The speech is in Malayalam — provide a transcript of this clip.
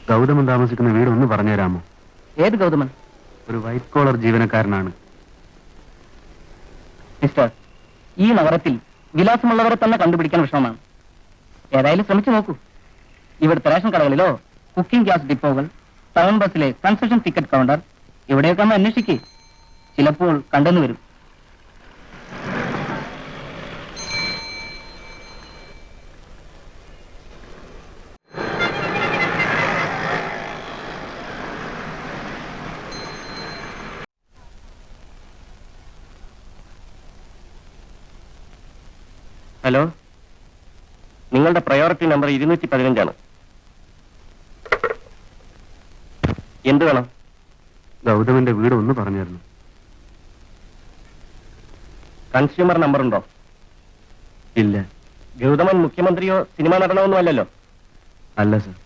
ഗൗതമൻ താമസിക്കുന്ന വീട് ഒന്ന് പറഞ്ഞുതരാമോ? ഏത് ഗൗതമൻ? ഒരു വൈറ്റ് കോളർ ജീവനക്കാരനാണ്. മിസ്റ്റർ, ഈ നഗരത്തിൽ വിലാസമുള്ളവരെ തന്നെ കണ്ടുപിടിക്കാൻ വിഷമമാണ്. ഏതായാലും ശ്രമിച്ചു നോക്കൂ. ഇവിടുത്തെ റേഷൻ കടകളിലോ, കുക്കിംഗ് ഗ്യാസ് ഡിപ്പോകൾ, ടൗൺ ബസ്സിലെ കൺസെഷൻ ടിക്കറ്റ് കൗണ്ടർ, ഇവിടെയൊക്കെ ഒന്ന് അന്വേഷിക്കേ. ചിലപ്പോൾ കണ്ടെന്ന് വരും. ഹലോ, നിങ്ങളുടെ പ്രയോറിറ്റി നമ്പർ 215 എന്ത് വേണം? ഗൗതമന്റെ വീട് ഒന്ന് പറഞ്ഞിരുന്നു. കൺസ്യൂമർ നമ്പർ ഉണ്ടോ? ഇല്ല. ഗൗതമൻ മുഖ്യമന്ത്രിയോ സിനിമാ നടനോ ഒന്നും അല്ലല്ലോ. അല്ല സർ.